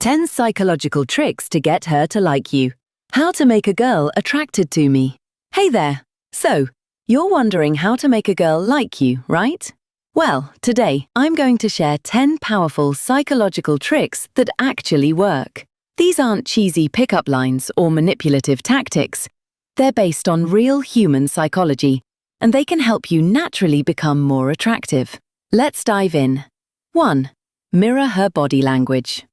10 psychological tricks to get her to like you. How to make a girl attracted to me. Hey there. So, you're wondering how to make a girl like you, right? Well, today I'm going to share 10 powerful psychological tricks that actually work. These aren't cheesy pickup lines or manipulative tactics. They're based on real human psychology, and they can help you naturally become more attractive. Let's dive in. 1. Mirror her body language.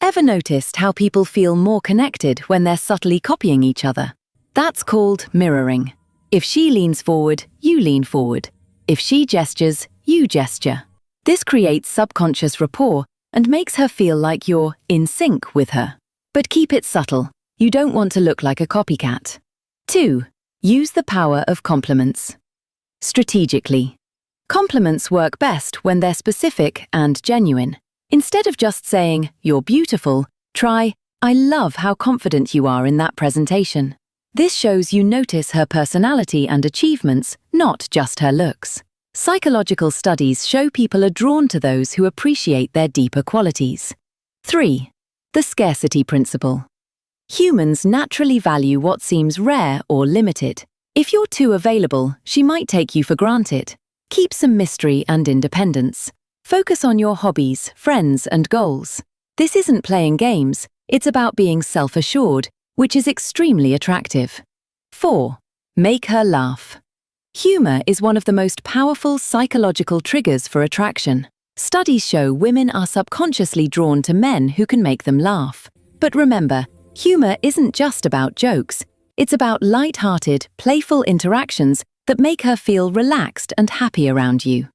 Ever noticed how people feel more connected when they're subtly copying each other? That's called mirroring. If she leans forward, you lean forward. If she gestures, you gesture. This creates subconscious rapport and makes her feel like you're in sync with her. But keep it subtle. You don't want to look like a copycat. 2. Use the power of compliments. Strategically. Compliments work best when they're specific and genuine. Instead of just saying, "You're beautiful," try, "I love how confident you are in that presentation." This shows you notice her personality and achievements, not just her looks. Psychological studies show people are drawn to those who appreciate their deeper qualities. 3. The scarcity principle. Humans naturally value what seems rare or limited. If you're too available, she might take you for granted. Keep some mystery and independence. Focus on your hobbies, friends, and goals. This isn't playing games, it's about being self-assured, which is extremely attractive. 4. Make her laugh. Humor is one of the most powerful psychological triggers for attraction. Studies show women are subconsciously drawn to men who can make them laugh. But remember, humor isn't just about jokes. It's about light-hearted, playful interactions that make her feel relaxed and happy around you.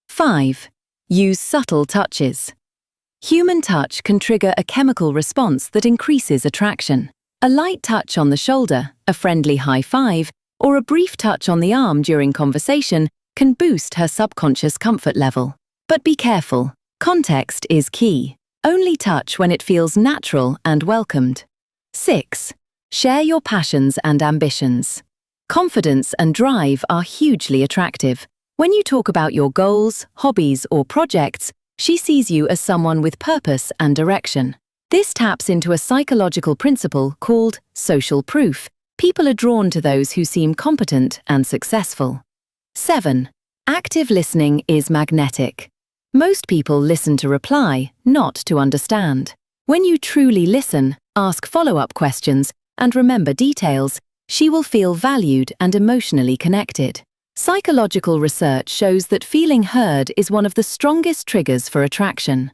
5. Use subtle touches. Human touch can trigger a chemical response that increases attraction. A light touch on the shoulder, a friendly high five, or a brief touch on the arm during conversation can boost her subconscious comfort level. But be careful. Context is key. Only touch when it feels natural and welcomed. 6. Share your passions and ambitions. Confidence and drive are hugely attractive. When you talk about your goals, hobbies, or projects, she sees you as someone with purpose and direction. This taps into a psychological principle called social proof. People are drawn to those who seem competent and successful. 7. Active listening is magnetic. Most people listen to reply, not to understand. When you truly listen, ask follow-up questions, and remember details, she will feel valued and emotionally connected. Psychological research shows that feeling heard is one of the strongest triggers for attraction.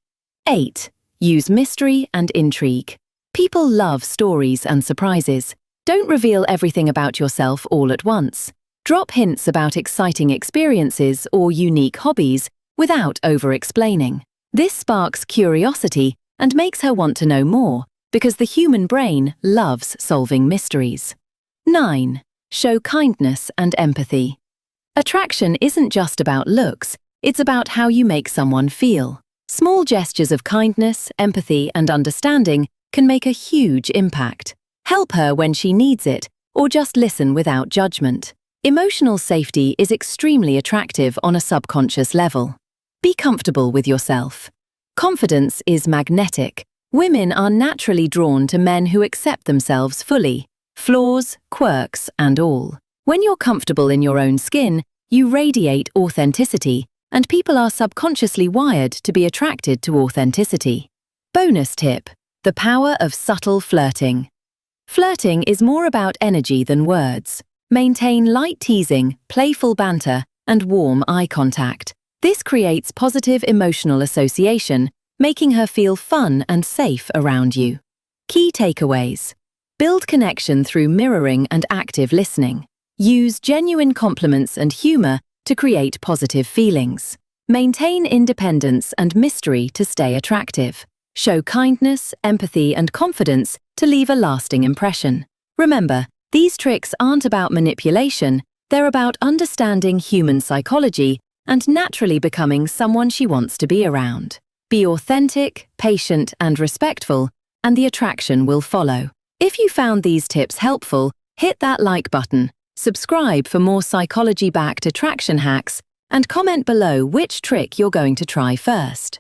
8. Use mystery and intrigue. People love stories and surprises. Don't reveal everything about yourself all at once. Drop hints about exciting experiences or unique hobbies without over-explaining. This sparks curiosity and makes her want to know more, because the human brain loves solving mysteries. 9. Show kindness and empathy. Attraction isn't just about looks, it's about how you make someone feel. Small gestures of kindness, empathy, and understanding can make a huge impact. Help her when she needs it, or just listen without judgment. Emotional safety is extremely attractive on a subconscious level. Be comfortable with yourself. Confidence is magnetic. Women are naturally drawn to men who accept themselves fully, flaws, quirks, and all. When you're comfortable in your own skin, you radiate authenticity, and people are subconsciously wired to be attracted to authenticity. Bonus tip: the power of subtle flirting. Flirting is more about energy than words. Maintain light teasing, playful banter, and warm eye contact. This creates positive emotional association, making her feel fun and safe around you. Key takeaways: build connection through mirroring and active listening. Use genuine compliments and humor to create positive feelings. Maintain independence and mystery to stay attractive. Show kindness, empathy, and confidence to leave a lasting impression. Remember, these tricks aren't about manipulation, they're about understanding human psychology and naturally becoming someone she wants to be around. Be authentic, patient, and respectful, and the attraction will follow. If you found these tips helpful, hit that like button, subscribe for more psychology-backed attraction hacks, and comment below which trick you're going to try first.